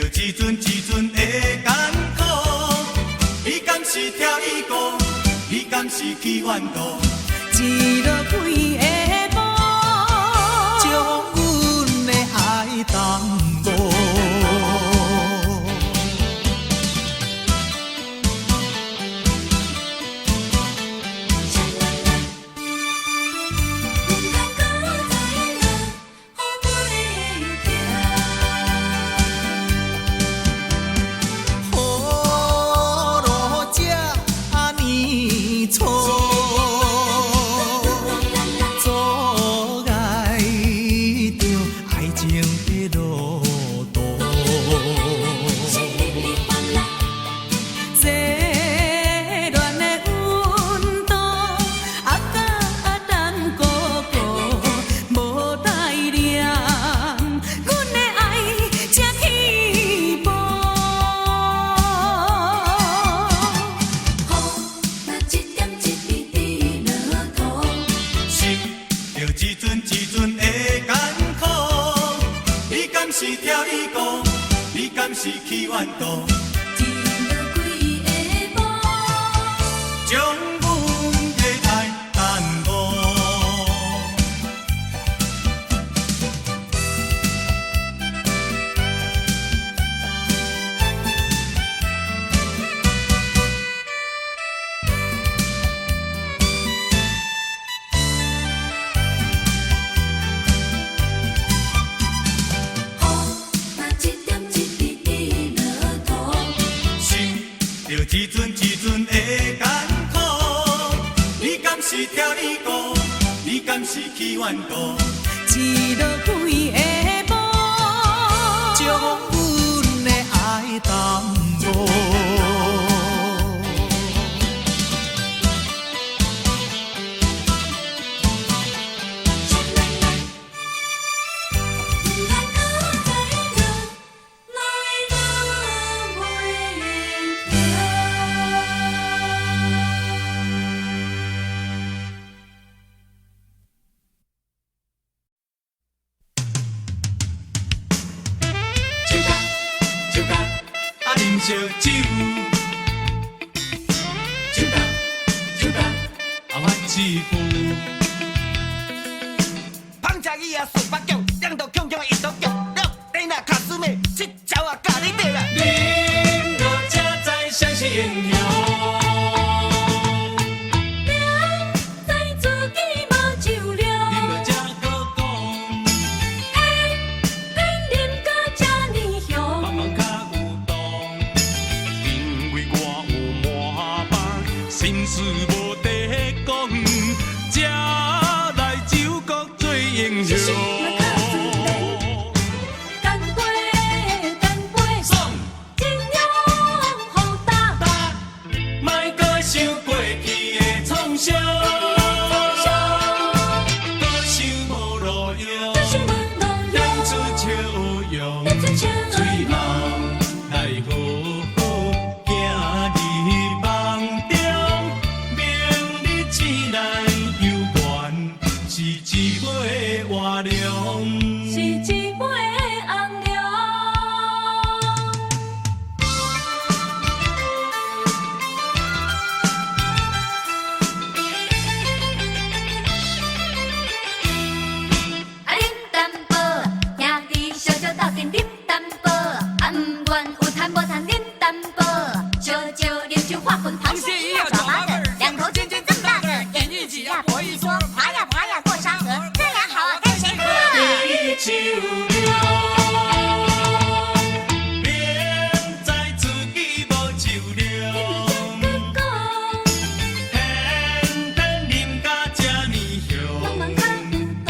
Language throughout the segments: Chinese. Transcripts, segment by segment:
着一阵一阵的艰苦，你敢是跳伊歌，你敢是去怨妒？一落几个无，将阮的爱淡薄。是跳伊歌，你敢是去怨妒？一落几个无，将阮的爱淡薄。一阵一阵的艰苦，你敢是跳伊歌，你敢是去怨妒？一落几个无，将阮的爱淡薄。饮烧酒，酒干酒干，啊发一句。芳食伊啊，顺八脚，两道强强的一道脚，了你那卡斯妹，这招啊教你对啦。你若正知谁是英雄。心事无地讲，才来酒国做英雄。干杯，干杯，情勇好大，莫搁想过去的创伤，搁想无路用，演出笑容，最后来好好行日梦中。醒来犹原是一尾活龙，是一尾红龙。啊，啉淡薄，兄弟小小斗阵啉淡薄，啊，不愿有赚无赚啉淡薄，烧酒啉酒化滚糖水一样抓马的，两口尖尖更大个，眼一挤呀婆一说，爬呀爬呀过山河，这样好啊跟谁喝？对酒量，明知自己无酒量，偏偏啉甲这呢香。慢较有道，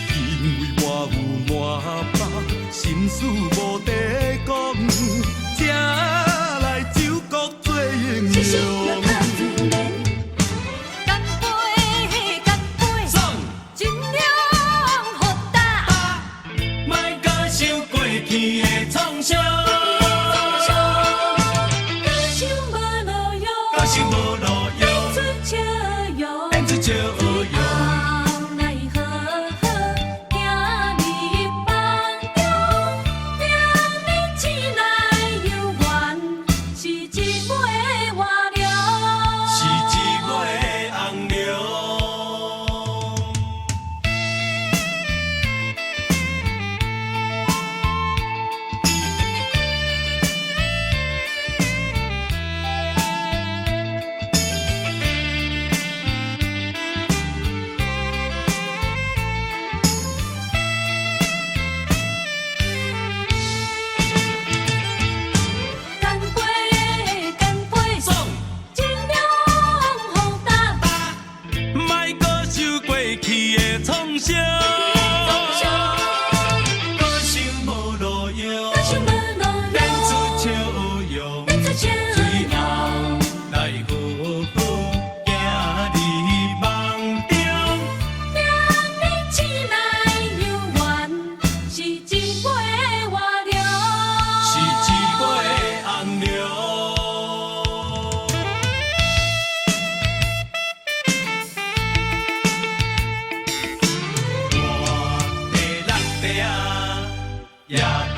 因为我有满腹心事无地讲。大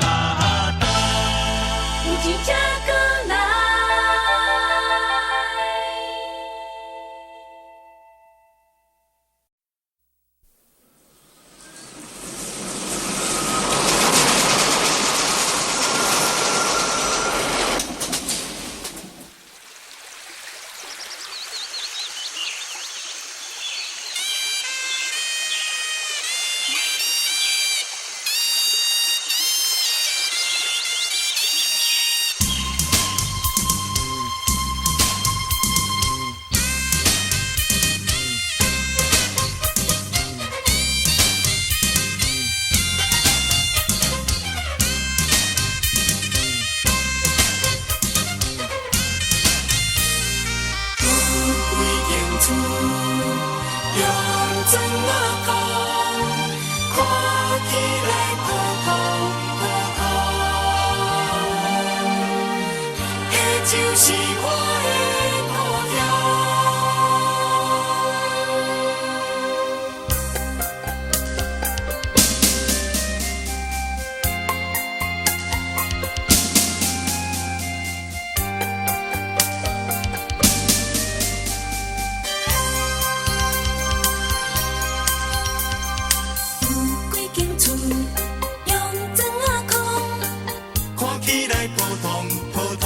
大。有钱才过来。就是我的故乡。有几间厝用砖仔空，看起来普通普通，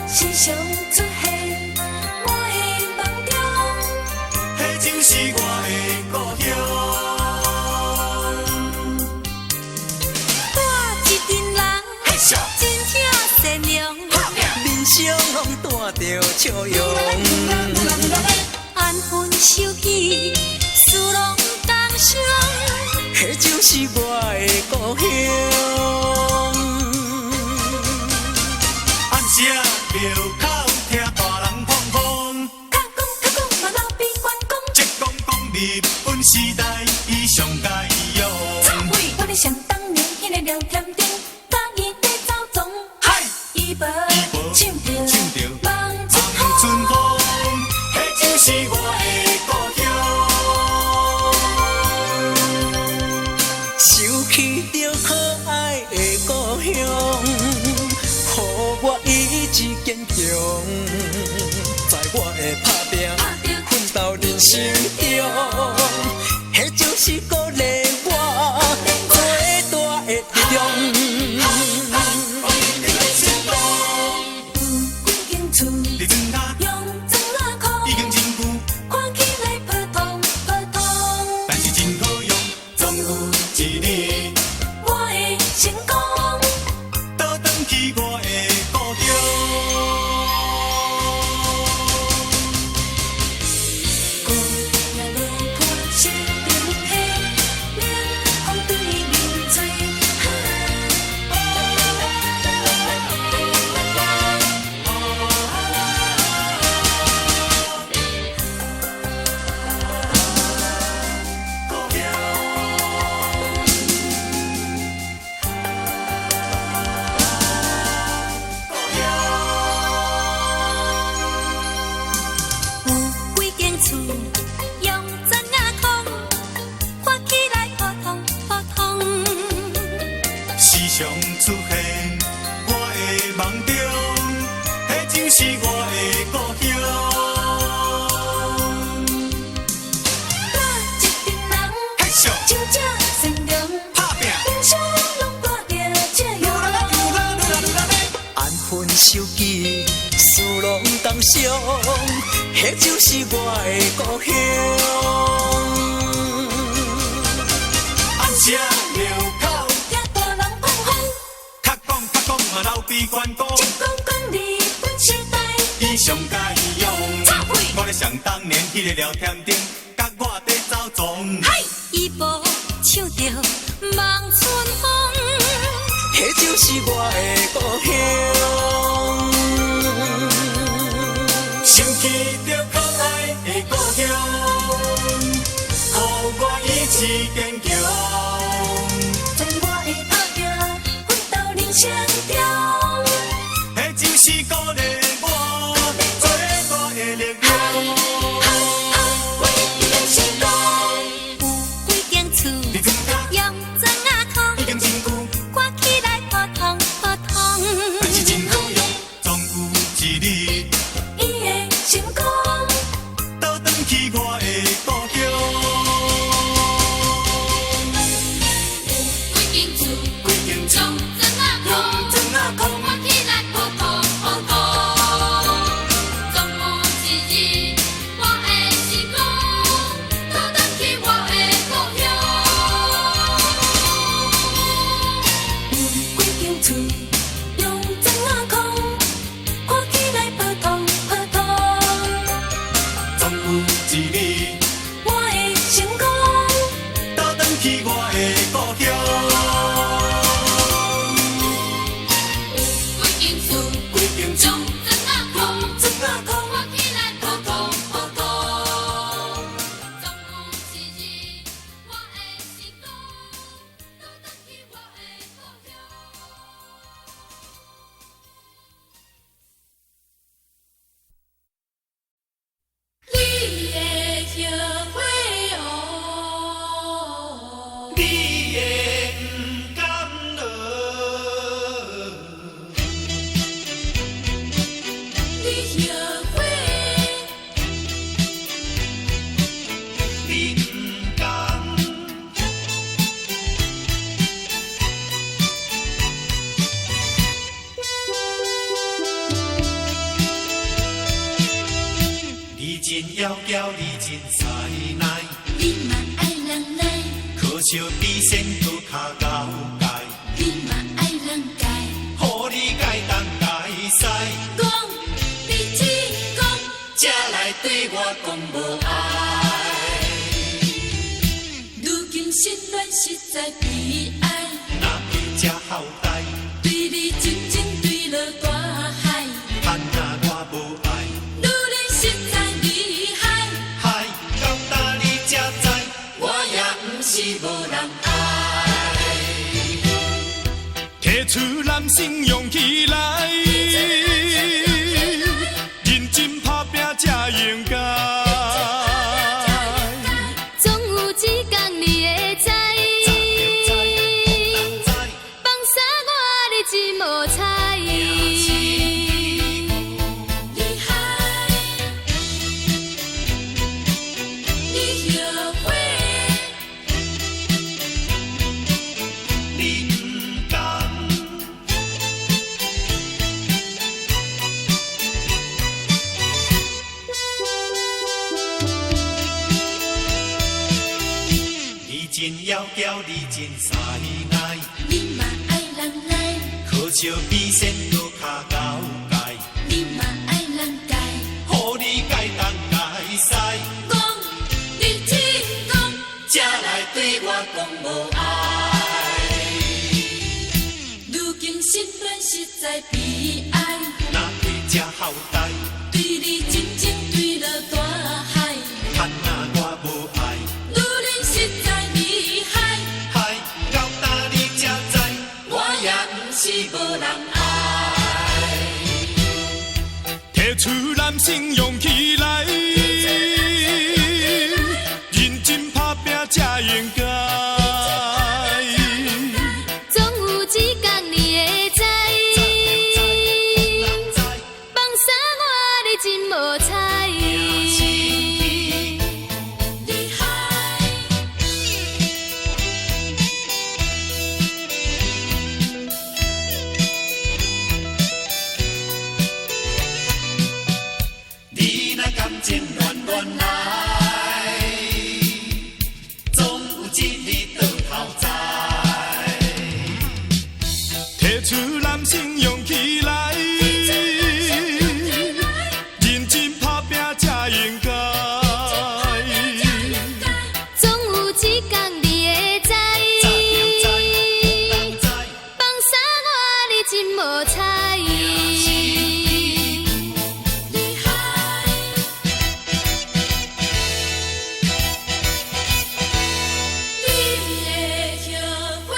时常出现我的梦中。迄就是我的故乡。我一群人嘿咻，真正善良，面上拢带着笑容。安分守己，事拢同相。迄就是我的故乡。暗时啊，庙口听大人捧捧，较讲嘛老比关公。即讲日本时代伊上佳用。我咧想当年迄个聊天顶，甲伊在走总，嗨，伊无无唱着唱着望春望春风。风，迄就是我的故乡。想起着可爱的故乡，予我意志坚强，在我的打拼奋斗人生中，迄就是鼓励我最大的力量。有几间厝你真他用砖仔空，已经真久，看起来普通普通。但是真好用，总有一日我的成功，倒转去我的故乡。古也落破心中黑，冷风对面吹。有几间厝用砖仔空，看起来普通普通。时常出现我的梦中，迄就是我的故乡。我一群人嘿咻，真正善良，打拼，人生拢带着笑容。安分守己，事拢同相，迄就是我的故乡。暗时啊，庙口听大人捧风，较讲嘛，老比关公，一讲日本时代，伊上佳用。我咧想当年迄个聊天顶，甲我在走总。伊无唱着望春风。迄就是我的故乡。想起着可爱的故乡，予我意志坚强。在我的打拼奋斗人生中，迄就是鼓励我最大的力量。为你人成功。有几间厝你真他用砖仔空，已经真厝用针仔空，看起来普通普通。总有一日，我会成功，倒转去我的故乡。规间厝规间厝用针仔空，针仔空，看起来普通普通。总有一日，我会成功，倒转去我的故乡。你的叶花哦，你的不甘落，你叶花，你不甘。你真窈窕，你真犀利，你嘛爱人来，可惜比仙搁较高阶，你嘛爱人改，予你改东改西，讲你只讲，才来对我讲无爱。如今心乱实在悲哀，若比这好歹，对你真情对落大海，盼若我无爱，女人实在厉害，害到今你才知，我也不是无人爱。提出男性勇气来，认真打拼才应该。总有一天你会知，放下我你真无彩。厉害，你叶花，你不甘，你真窈窕，你真犀利，你嘛爱人来，可惜比仙搁较高阶，你嘛爱人改，予你改东改西，讲你只讲，才来对我讲无爱。如今心乱实在悲哀，若比这好歹，对你真情对落大海，盼若我无爱，女人实在厉害，害到今你才知，我也不是无人爱。提出男性勇气来，认真打拼才应该。总有一天你会知，放下我你真无彩。厉害，你若感情乱乱来，总有一日倒头栽。提出男性勇气来，认真打拼才应该。总有一天你会知，放下我你真无彩。厉害，你的叶花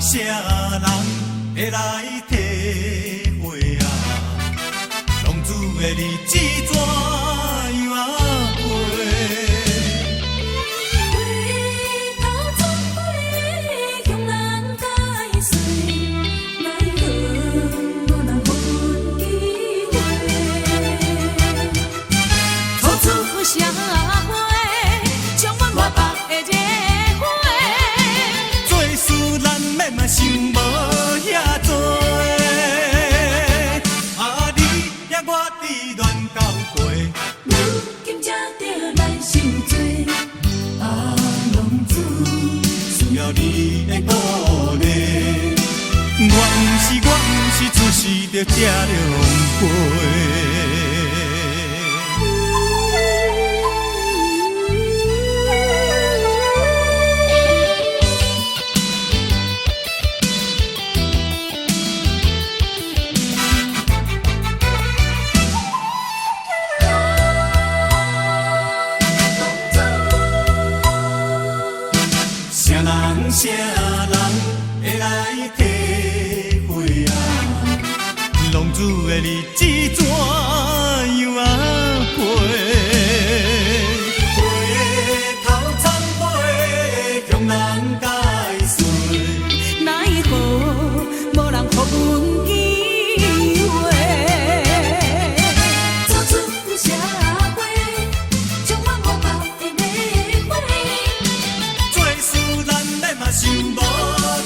啥人会来体会啊？浪子的日子怎样吃龙杯。啥人会来体会啊？浪子的日子怎样啊过？回头惨悔，向人解释，奈何无人予阮机会？走出社会，充满无望的玫瑰。做事咱要嘛想无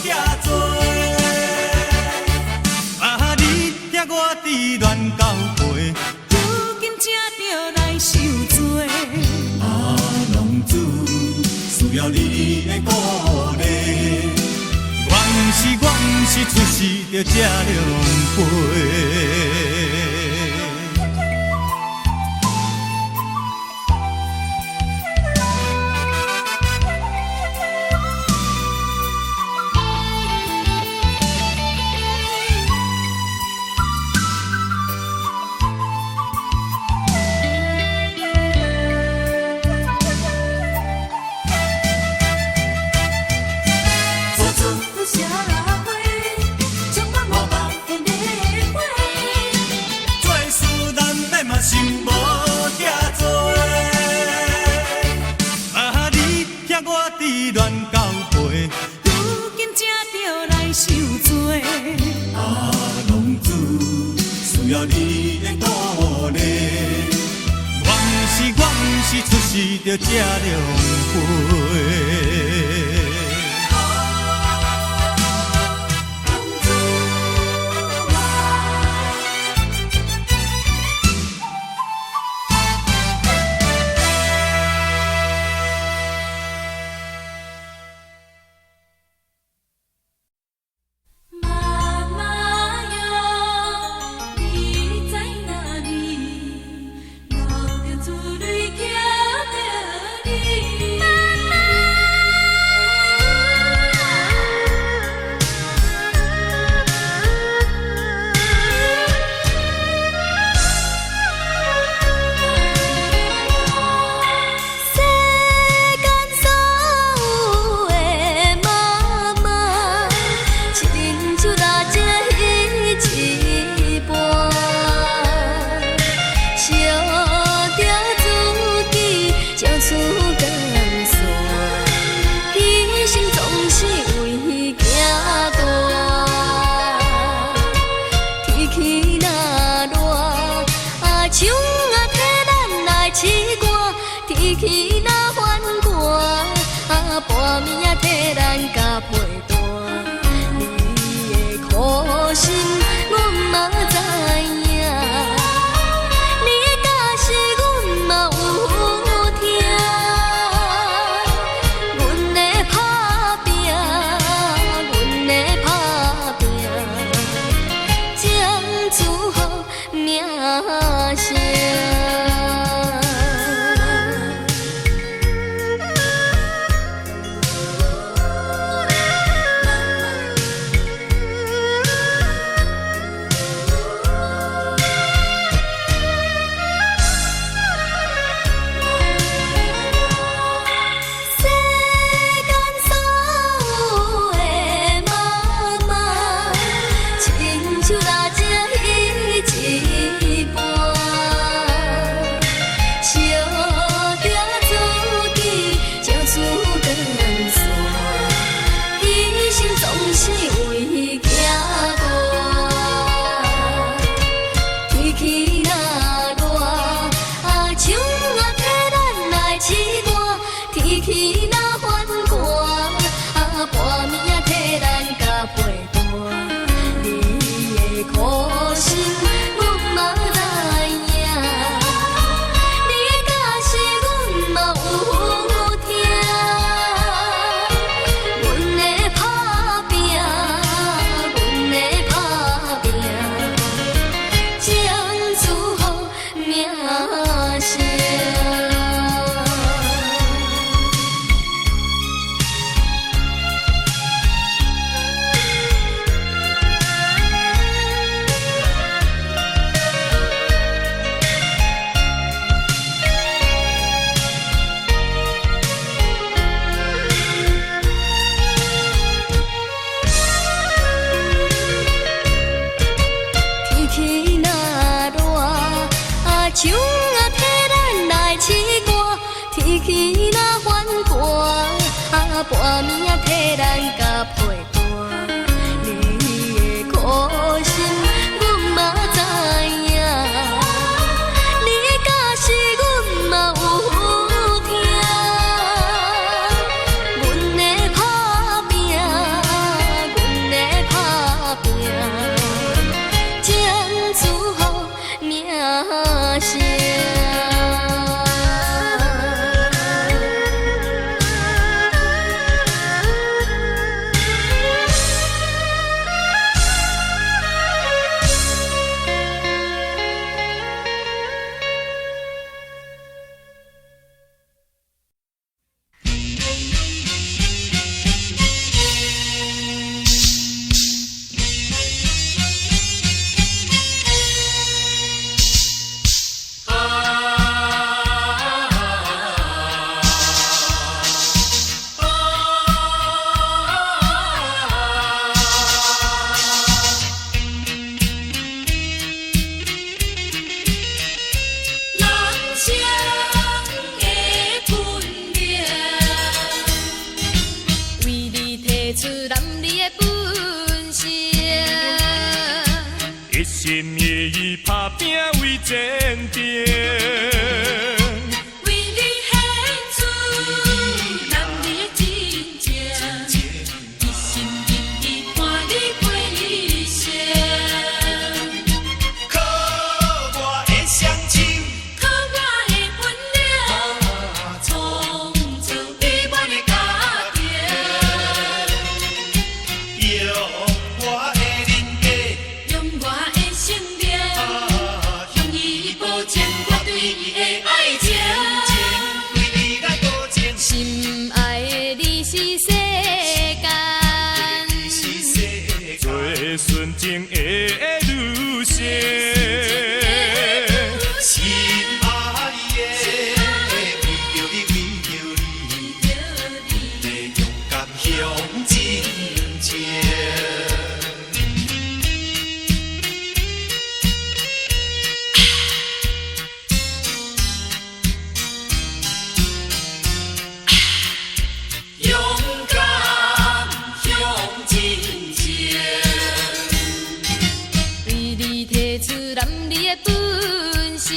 遐多，啊你听我伫乱交陪，如今才着来受罪。啊浪子需要你的鼓励，阮是出世着吃龙杯。社会充满无望的玫瑰。做事咱要嘛想无遐多，啊你听我伫乱交陪，如今才着来受罪。啊浪子需要你的鼓励，阮是出世着吃龙杯。妈妈哟，你在哪里？流着珠泪惊着你。世间所有的妈妈，亲像那只鱼一般，烧着自己将出江山，牺牲总是为囝大。天气若热，树替咱来试寒；天气若反寒，半暝替咱甲陪伴。你的苦心，阮嘛知影，你的假是阮嘛有听。阮的打拼，阮的打拼，将祝福名声。世间所有的妈妈，亲像那只鱼一般，烧着自己将出江山，牺牲总是为囝大。天气若热，树替咱来试寒；天气若反寒，半暝替咱甲陪伴。你的苦心，阮嘛知影，你的假树啊替咱来试歌，天气若反寒，半暝啊替咱甲配伴。你的苦心，阮嘛知影，你甲是阮嘛有听。阮的打拼，阮的打拼，将祝福名声。一心一意打拼为前程，为你献出男儿的真情，一心一意伴你过一生。靠我的双手，靠我的本领，创造美满的家庭。用我的人格，用我的性命，向伊保证我对伊的爱情。为你来保证，心爱的你是世间，是世做纯情的女性。心爱的，为着你，为着你，要勇敢向前行。勇敢向前行，为你提出男儿的本性。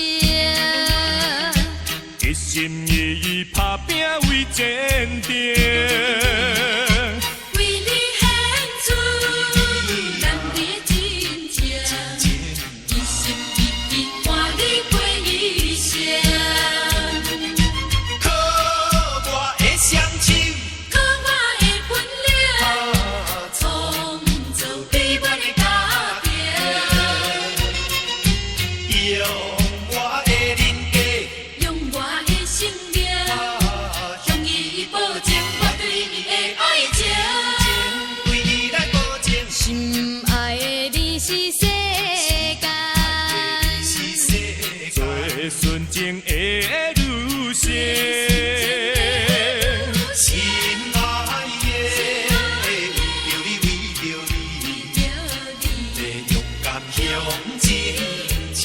一心一意打拼为前程，为你献出男儿的真情，一心一意伴你过一生。靠我的双手，靠我的本领，创造美满的家庭。用我的人格，用我的性命，向伊保证我对伊的爱情。为你来保证，心爱的你是世间，是世做界。纯情的女性。心爱的，为着你，为着你，要勇敢向前行。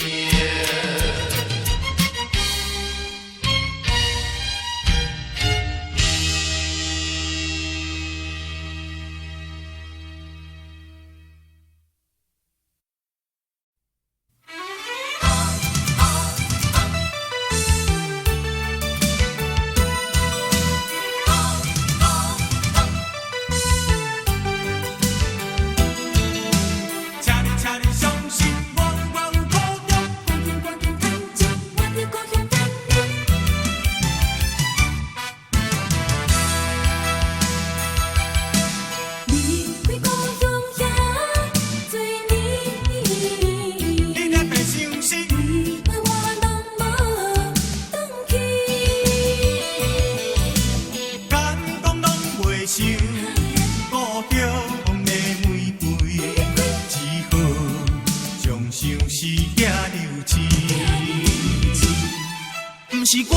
不是我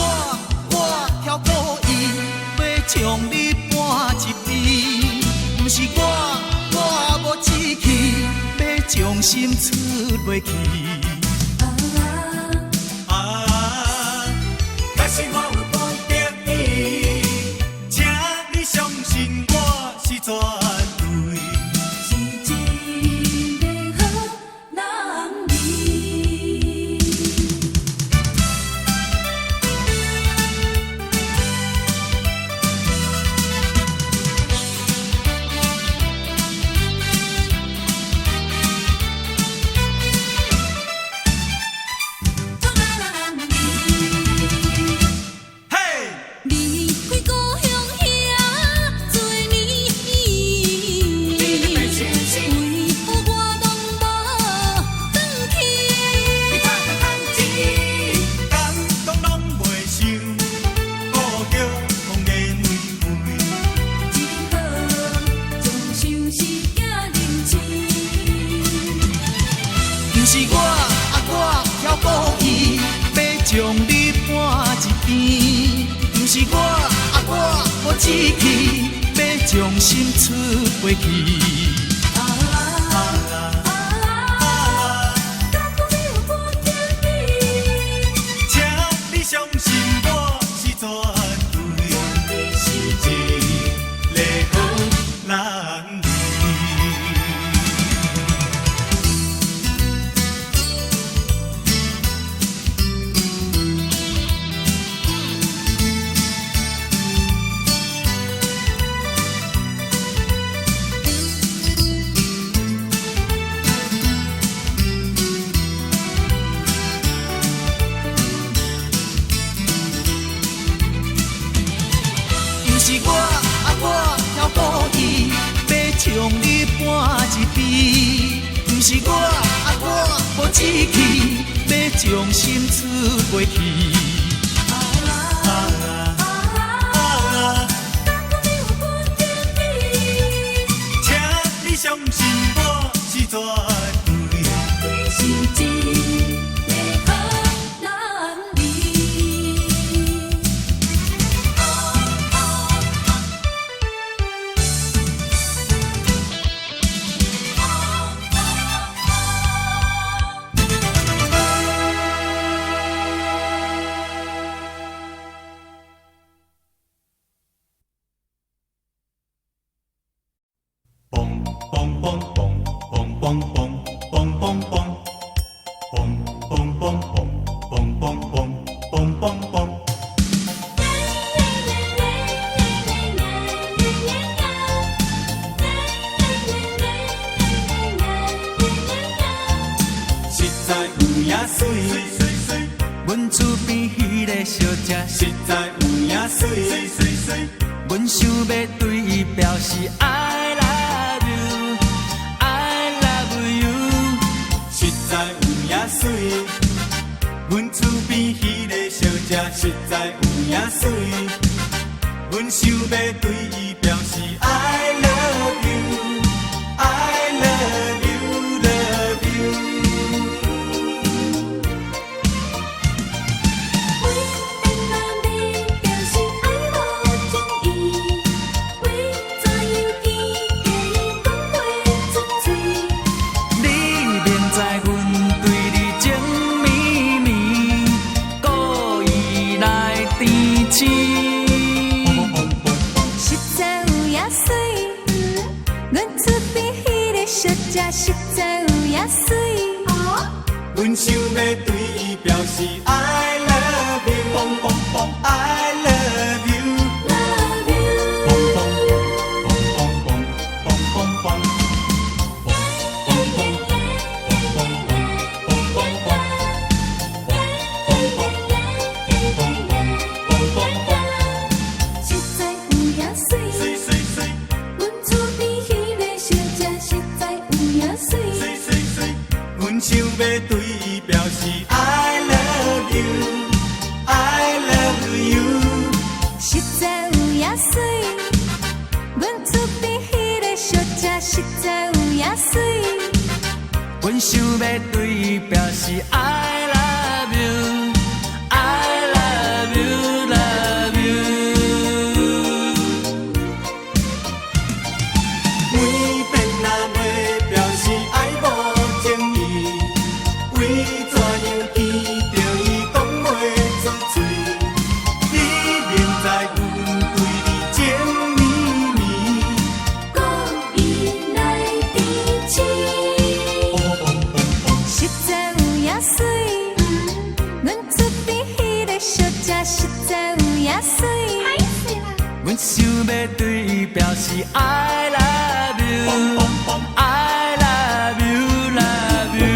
挑故意要将你搬一边，不是我无志气要将心出袂去。但是我有半点意，请你相信我是绝对。是一个好人儿。嘿，离开故乡遐多年，为何我拢无转去？感动拢袂想，故乡风的妹妹。只好将相思寄人情。不是我挑故意要将你搬一边，不是我无志气要将心出袂去。请你相信我是绝对，是一个好人儿。不是我挑故意要将你搬一边，不是我无志气要将心出袂去。请你相信我是绝对。是一个好人儿。嘣嘣嘣嘣嘣嘣嘣嘣嘣嘣，嘣嘣嘣嘣嘣嘣嘣嘣嘣嘣。实在有影水，阮厝边迄个小姐，实在有影水，阮想要对伊表示 I love you, I love you。实在有影水。阮厝边迄个小姐实在有影水，阮想要对伊表示 I love you, I love you, love you。为因若你表示爱无情意，为怎样见伊讲话出嘴？你明知阮对你情绵绵，故意来甜蜜。实在有影水，阮厝边迄个小姐实在有影水。阮想要对伊表示 I love you， 嘣嘣嘣 I love you， Love you， 嘣嘣嘣嘣嘣嘣嘣嘣，嘣嘣嘣嘣嘣嘣嘣嘣嘣，嘣嘣嘣嘣嘣，实在有影水，水，阮厝边迄个小姐实在有影水。阮想要对伊表示 I love you，I love you。实在有影水，阮厝边迄个小姐实在有影水。阮想要对伊表示 I love you, I love 才实在有影水。阮想要对伊表示 I love you，I love you，love you。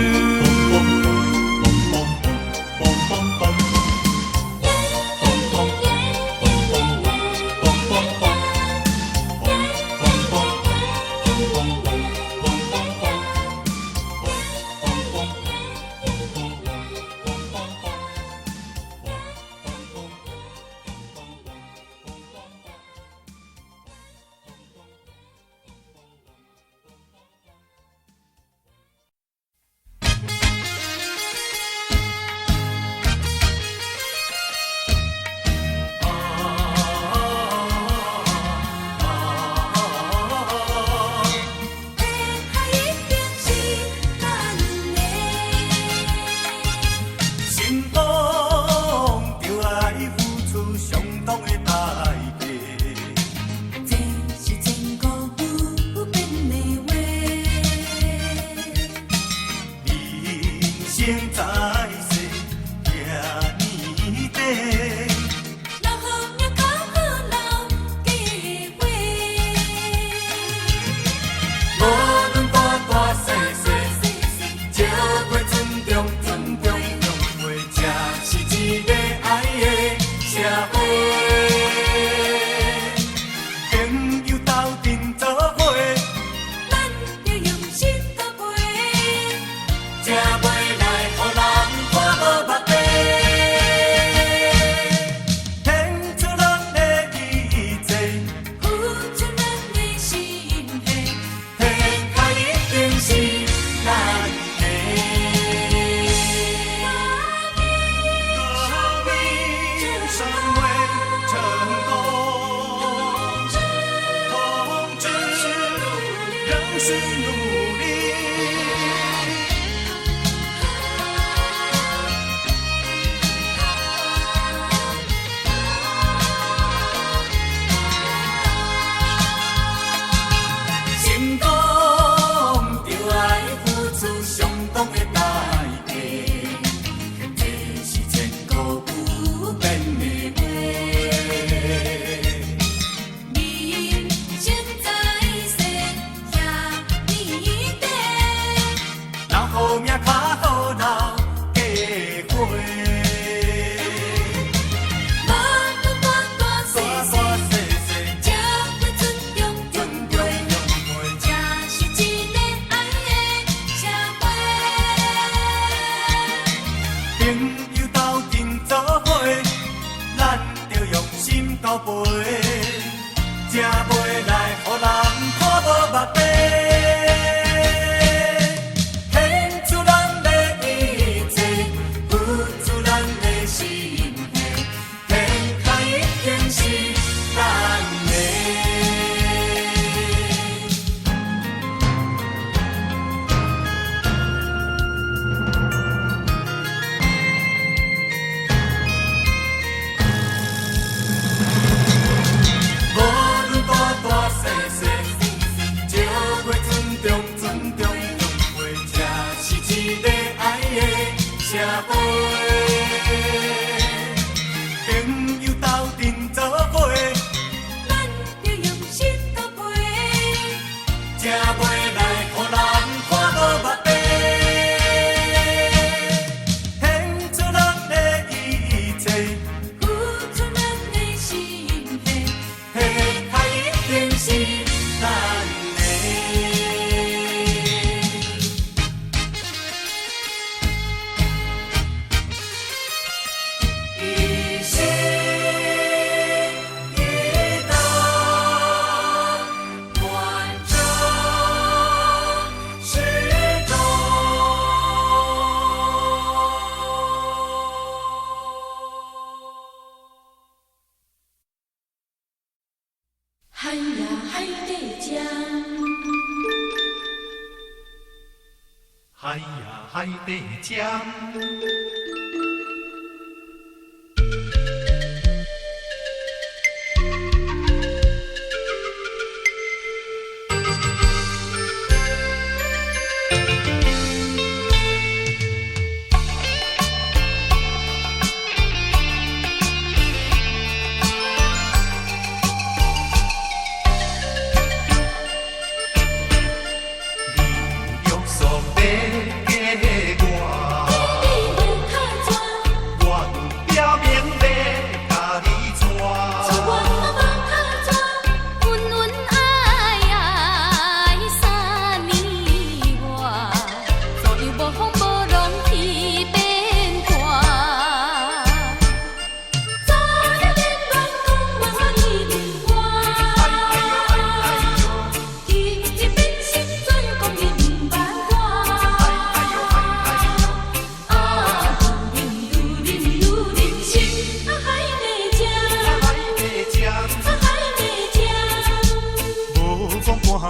心中就爱付出相当的代价，这是千古不变的话。人生在世行年底，老好命较好老计划。无论大大小小，这过尊重尊重用过，这是一个爱的社会。朋友斗阵做伙，咱要用心交陪，才袂来予人看无目地。献出咱的一切，付出咱的心血。天下一定是咱的。革命社会成功，同志仍是努力。成功就爱付出相当的代价，这是千古不变的话。人生在世行年底，老好命较好老计划，无论大大小大小，大小小，这会尊重尊尊重重。用过，这是一个爱的社会。朋友斗阵做伙，咱着用心交陪，才袂来予人看无目地。献出咱的一切，付出咱的心血，天下一定是咱的。无论大大小小，这过尊重尊重用过，这是一个爱的社会。朋友斗阵做伙，咱要用心交陪，才袂来予人看无目地。献出咱的一切，付出咱的心血。天下一定是咱的。一心一道，贯彻始终。海呀海底江，海呀海底江，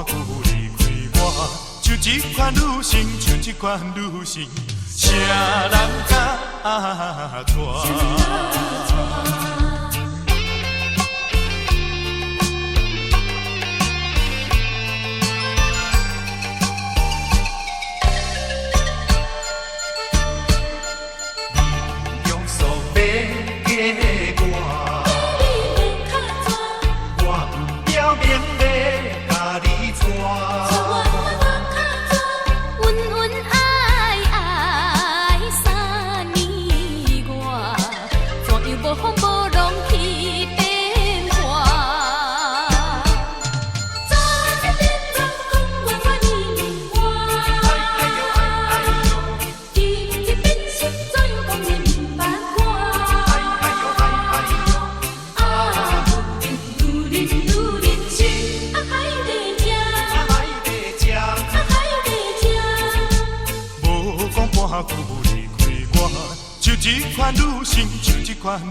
久离开我，像这款女性，像这款女性，啥人敢娶？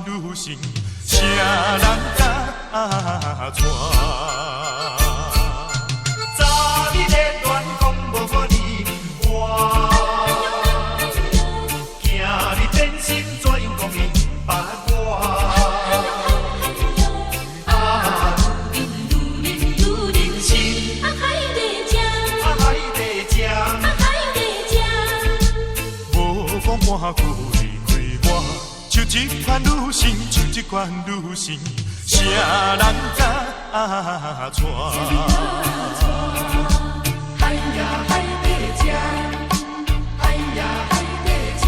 女性，啥人敢娶？早你在乱讲，无看你我，今日真心怎样讲伊不捌我？女人心，海在这，无讲半句离开我。像这款女性，像这款女性，啥人敢娶？海呀海在这，海呀海在这。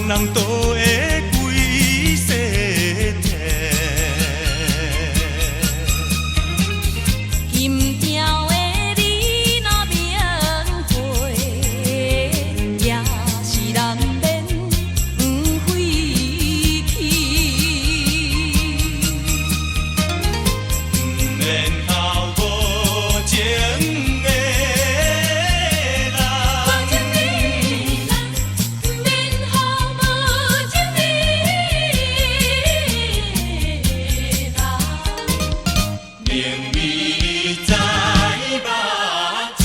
人都会归西天。金条的你若免回，也是人免不回去。不免后无情的人。无情的人，免后无情的人。明明在目前。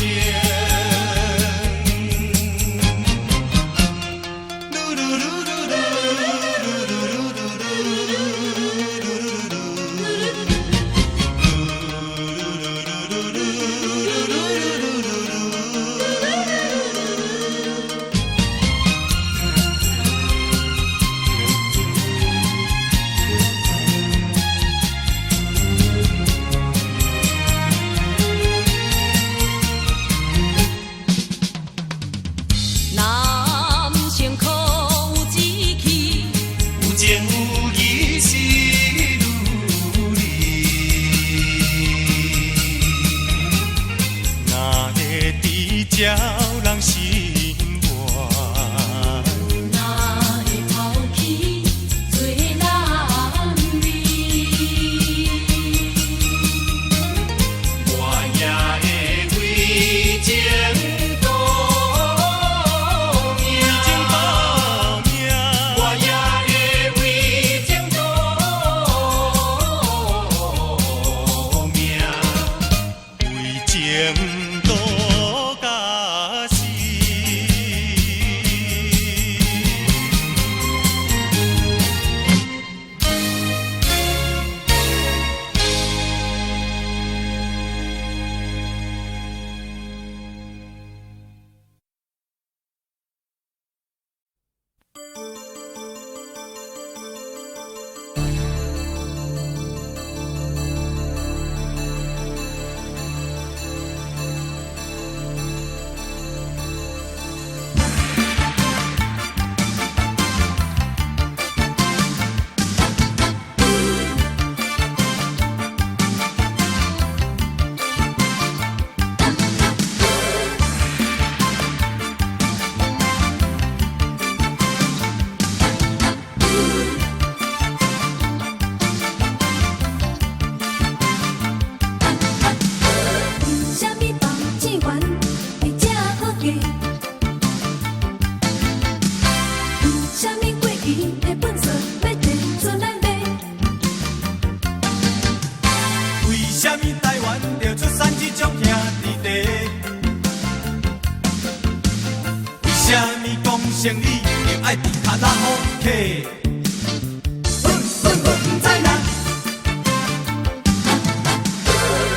噜噜噜噜噜噜噜噜噜噜。度假死。什么房子园会这好价？什么过去的本事要摕出来卖？为什么台湾要出产这种兄弟地？为什么讲生理就爱伫卡拉 OK？不知啦。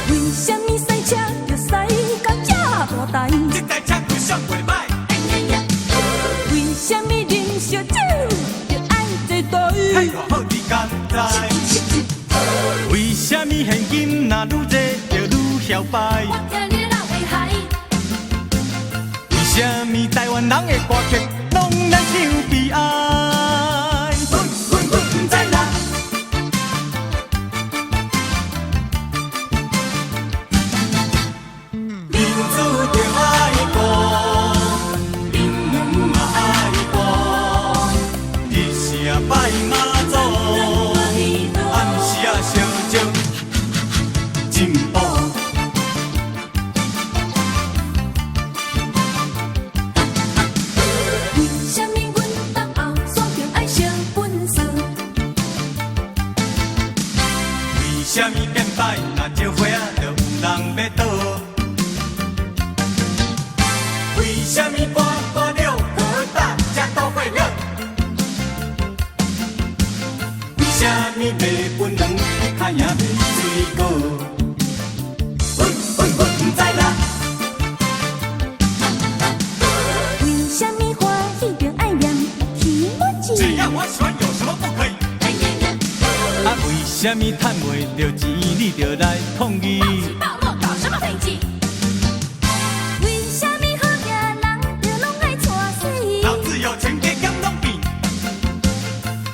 为什么赛车要赛到这大台？这台车开上袂歹，为什么啉烧酒要爱坐台？太偌好你敢知？为什么现金若愈多就愈嚣摆？我听你老会害，为什么台湾人的歌曲拢咱唱悲哀？不知啦。民主就爱过，民女嘛爱过，日时拜妈祖，暗时烧酒进步。为什么阮东后选着爱成本色？为什么变歹若招花啊，就有人要倒？为什么半半了好大才倒过了？为什么卖本两较赢比水果？不知啦。为什么欢喜着爱念起我只字？要我喜欢，有什么不可以？啊，为什么赚袂着钱，你就来抗议？暴露搞什么飞机？为什么好命人就拢爱娶死？老子有钱加减拢变。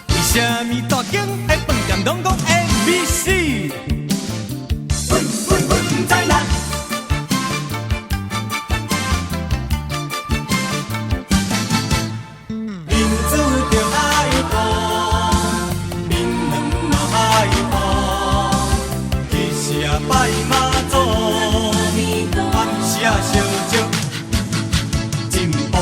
为什么大景的饭店拢讲 ABC？不知啦。民主就爱过，民女嘛爱过，日时啊拜妈祖，暗时啊烧酒进步。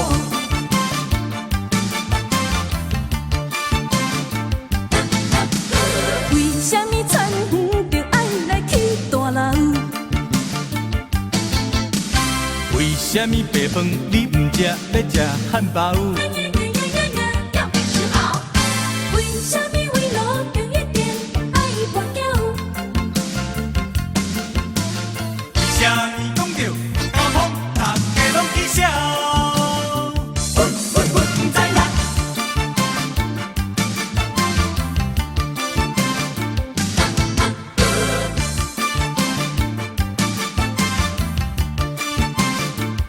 为什么穿远就爱来去大楼？为什么白饭你唔食，要食汉堡？要吃好。为什么为路就一定爱跋筊？为什么讲着交通大家拢取消？不知啦。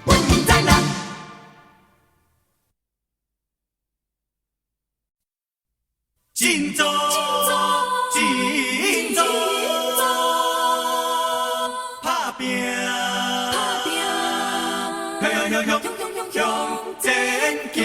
不知啦。真做，真做，打拼，向前行。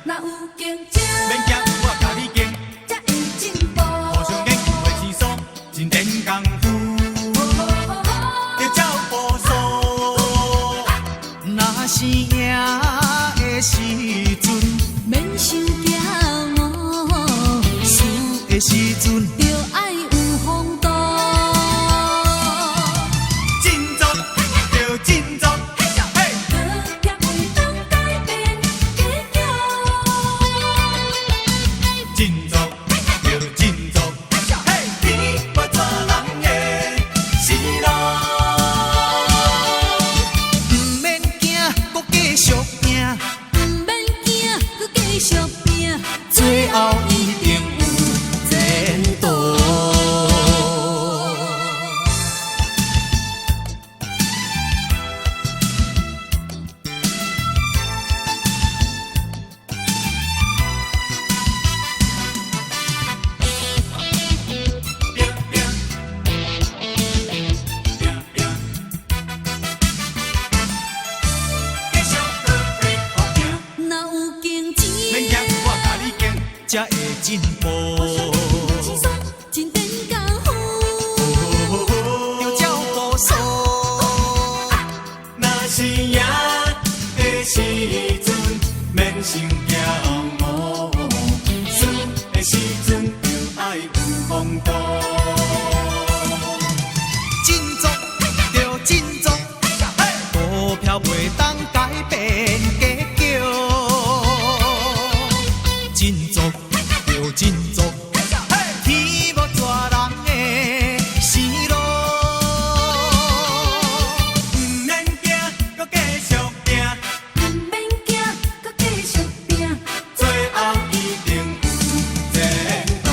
若有竞争。时阵，就爱有风度。振作着振作，嘿！搁也袂当改变结局。振作着振作，嘿！天要带人的是路。毋免惊，搁继续拼，毋免惊，搁继续拼，最后一定有前途。继续搁会好行，若有竞争，免惊，我甲你竞。才会进步。轻松真变功夫。要照步数，若是赢的时阵，免想骄傲；输的时阵，就爱有风度。振作着振作，股票袂当改变结局。振作着振作，天要带人的是路。毋免惊，搁继续拼，毋免惊，搁继续拼，最后一定有前途。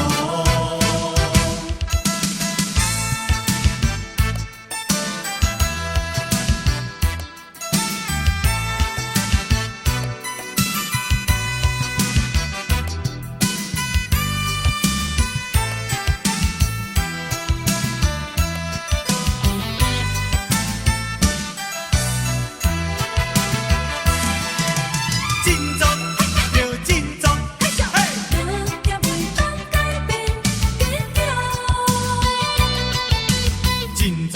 振作着振作，嘿！搁也袂当改变结局。振作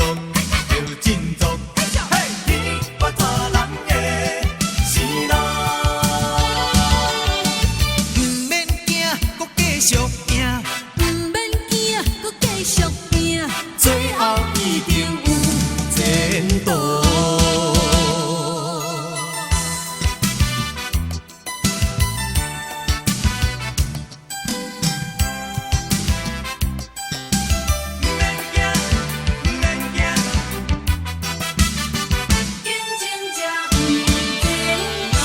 着振作，嘿！天要带人的是路。毋免惊，搁继续拼，毋免惊，搁继续拼，最后一定有前途。毋免惊，毋免惊，竞争才有前途。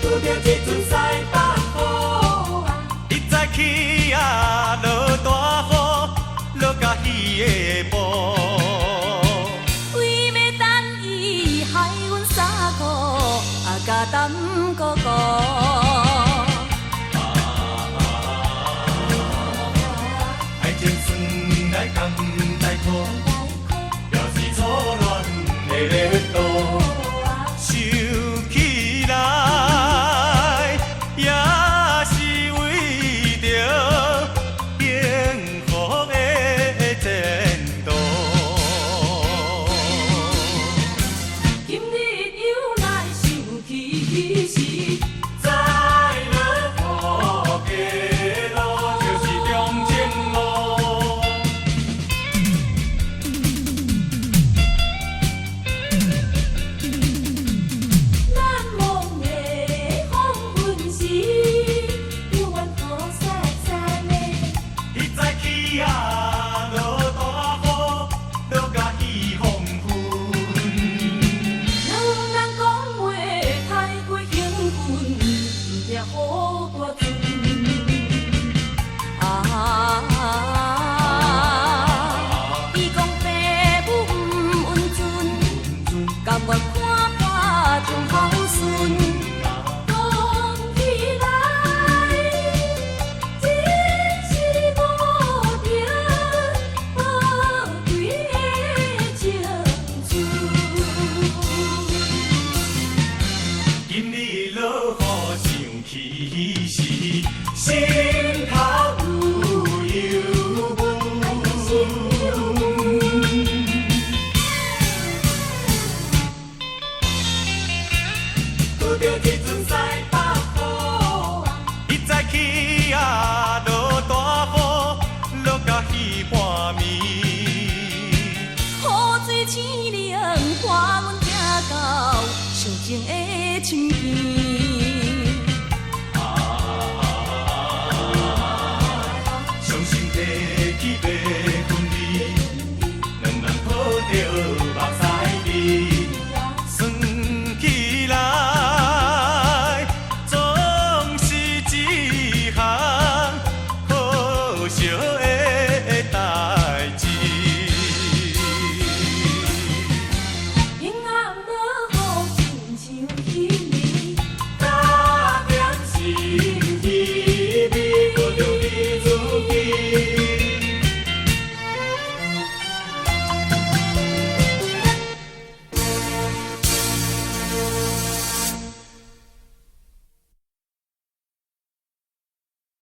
拄着一阵西北风啊，你早起啊，落大雨，落甲鱼的步。为要等伊害阮三顾，啊甲担哥哥。爱情算来甘在苦，也是错乱的热度。想起来，也是为着幸福的前途。今日又来想起时，在了路，就是中正路。去半暝。雨水清凉，伴阮行到上前的深暝。